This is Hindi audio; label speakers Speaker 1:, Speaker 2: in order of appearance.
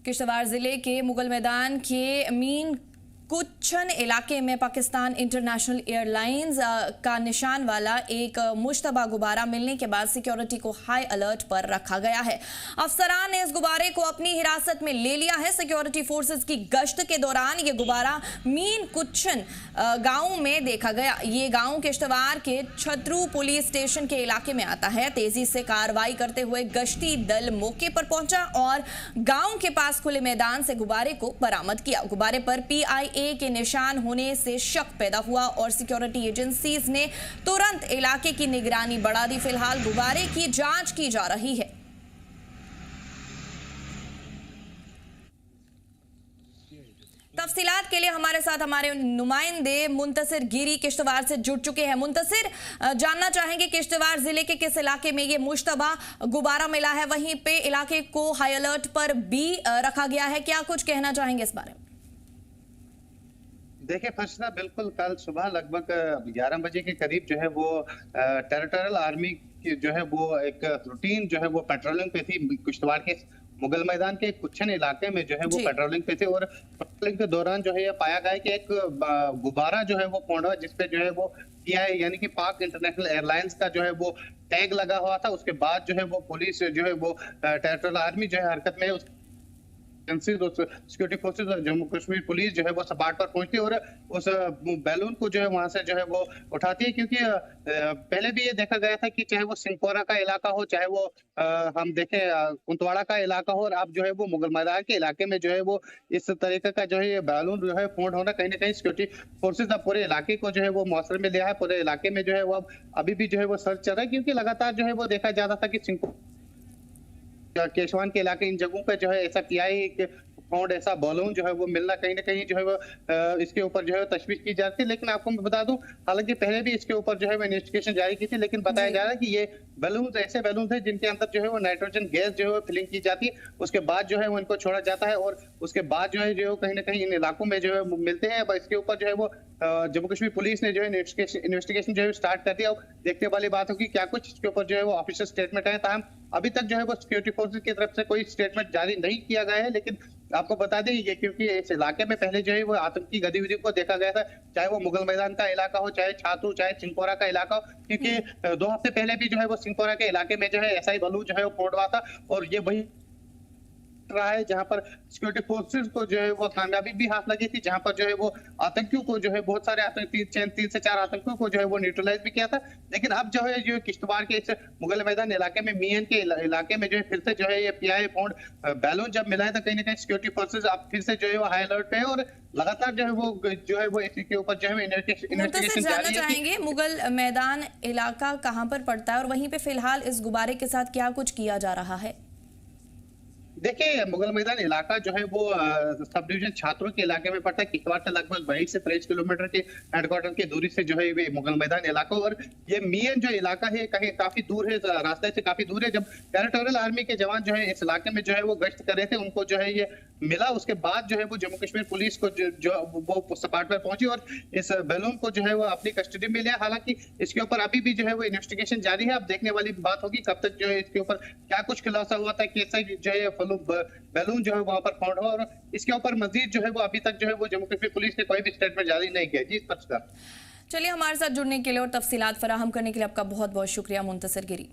Speaker 1: किश्तवाड़ जिले के मुगल मैदान के मीन कुच्छन इलाके में पाकिस्तान इंटरनेशनल एयरलाइंस का निशान वाला एक मुश्तबा गुब्बारा मिलने के बाद सिक्योरिटी को हाई अलर्ट पर रखा गया है। अफसरान ने इस गुब्बारे को अपनी हिरासत में ले लिया है। सिक्योरिटी फोर्सेस की गश्त के दौरान ये गुब्बारा मीन कुच्छन गांव में देखा गया। ये गांव किश्तवाड़ के छतरू पुलिस स्टेशन के इलाके में आता है। तेजी से कार्रवाई करते हुए गश्ती दल मौके पर पहुंचा और गांव के पास खुले मैदान से गुब्बारे को बरामद किया। गुब्बारे पर PIA के निशान होने से शक पैदा हुआ और सिक्योरिटी एजेंसीज ने तुरंत इलाके की निगरानी बढ़ा दी। फिलहाल गुब्बारे की जांच की जा रही है। तफसीलात के लिए हमारे साथ हमारे नुमाइंदे मुंतसिर गिरी किश्तवाड़ से जुड़ चुके हैं। मुंतसिर, जानना चाहेंगे किश्तवाड़ जिले के किस इलाके में ये मुश्तबा गुब्बारा मिला है, वहीं पे इलाके को हाई अलर्ट पर भी रखा गया है, क्या कुछ कहना चाहेंगे इस बारे में?
Speaker 2: देखिए फर्शना, बिल्कुल कल सुबह लगभग 11 बजे के करीब जो है वो टेरिटोरियल आर्मी की जो है वो एक रूटीन जो है वो पेट्रोलिंग पे थी। किश्तवाड़ के मुगल मैदान के कुच्छन इलाके में जो है वो पेट्रोलिंग पे थे और पेट्रोलिंग के दौरान जो है ये पाया गया कि एक गुब्बारा जो है वो पौंडा जिसपे जो है वो PI यानी कि पाक इंटरनेशनल एयरलाइंस का जो है वो टैग लगा हुआ था। उसके बाद जो है वो पुलिस जो है वो टेरिटोरियल आर्मी जो है हरकत में सिक्योरिटी फोर्सेस और जम्मू कश्मीर पुलिस जो है वो सपाट पर पहुंचती है और उस बैलून को जो है वहां से जो है वो उठाती है, क्योंकि पहले भी ये देखा गया था कि चाहे वो सिंहपोरा का इलाका हो, चाहे वो हम देखें कुंतवाड़ा का इलाका हो, और अब जो है वो मुगल मैदान के इलाके में जो है वो इस तरीके का जो है ये बैलून जो है फोड़ होना कहीं ना कहीं सिक्योरिटी फोर्सेज अब पूरे इलाके को जो है वो मौसर में लिया है। पूरे इलाके में जो है वो अभी भी जो है वो सर्च चल रहा है, क्योंकि लगातार जो है वो देखा जा रहा था कि केशवान के इलाके इन जगहों पे जो है ऐसा PI फाउंड ऐसा बैलून जो है वो मिलना कहीं ना कहीं जो है वो इसके ऊपर जो है तशवीश की जाती है। लेकिन आपको मैं बता दूं, हालांकि पहले भी इसके ऊपर जो है वो इन्वेस्टिगेशन जारी की थी, लेकिन बताया जा रहा है कि ये बैलून ऐसे बैलून थे जिनके अंदर जो है वो नाइट्रोजन गैस जो है वो फिलिंग की जाती है। उसके बाद जो है वो इनको छोड़ा जाता है और उसके बाद जो है कहीं ना कहीं इन इलाकों में जो है मिलते हैं। इसके ऊपर जो है वो जम्मू कश्मीर पुलिस ने जो है इन्वेस्टिगेशन जो है स्टार्ट कर दिया। देखने वाली बात होगी क्या कुछ इसके ऊपर जो है वो ऑफिशियल स्टेटमेंट है। ताहम अभी तक जो है वो सिक्योरिटी फोर्सेज की तरफ से कोई स्टेटमेंट जारी नहीं किया गया है, लेकिन आपको बता दें ये क्योंकि इस इलाके में पहले जो है वो आतंकी गतिविधियों को देखा गया था, चाहे वो मुगल मैदान का इलाका हो, चाहे छातू, चाहे सिंहपोरा का इलाका हो, क्योंकि 2 हफ्ते पहले भी जो है वो सिंहपोरा के इलाके में जो है ऐसा ही बैलून जो है वो फोड़ हुआ था और ये वही रहा है जहां पर सिक्योरिटी फोर्सेस को जो है वो कामयाबी भी हाथ लगी थी, जहां पर जो है वो आतंकियों को जो है बहुत सारे आतंकी 3 से 4 आतंकियों को जो है वो न्यूट्रलाइज भी किया था। लेकिन अब जो है जो किश्तवाड़ के इस मुगल मैदान इलाके में मीन के इलाके में जो है फिर से जो है ये PI फाउंड बैलून जब मिला है तो कहीं ना कहीं सिक्योरिटी फोर्सेज अब फिर से जो है वो हाई अलर्ट पे है और लगातार जो है वो इसके ऊपर जो है इन्वेस्टिगेशन जारी है।
Speaker 1: मुगल मैदान इलाका कहाँ पर पड़ता है और वहीं पे फिलहाल इस गुब्बारे के साथ क्या कुछ किया जा रहा है?
Speaker 2: देखिए मुगल मैदान इलाका जो है वो सब डिवीजन छात्रों के इलाके में पड़ता है। किश्तवाड़ से लगभग 22 से 23 किलोमीटर के हेडक्वार्टर की दूरी से जो है ये मुगल मैदान इलाका और ये मीन जो इलाका है कहीं काफी दूर है, रास्ते से काफी दूर है। जब टेरिटोरियल आर्मी के जवान जो है इस इलाके में जो है वो गश्त कर रहे थे, उनको जो है ये मिला। उसके बाद जो है वो जम्मू कश्मीर पुलिस को जो वो सपाट पर पहुंची और इस बैलून को जो है वो अपनी कस्टडी में लिया। हालांकि इसके ऊपर अभी भी जो है वो इन्वेस्टिगेशन जारी है। अब देखने वाली बात होगी कब तक जो है इसके ऊपर क्या कुछ खुलासा हुआ था, कैसा जो है बैलून जो है वहां पर फाउंड हुआ और इसके ऊपर मजीद जो है वो अभी तक जो है वो जम्मू कश्मीर पुलिस ने कोई भी स्टेटमेंट जारी नहीं किया। जी स्पष्ट।
Speaker 1: चलिए, हमारे साथ जुड़ने के लिए और तफसीलात फराहम करने के लिए आपका बहुत बहुत शुक्रिया मुंतसिर गिरी।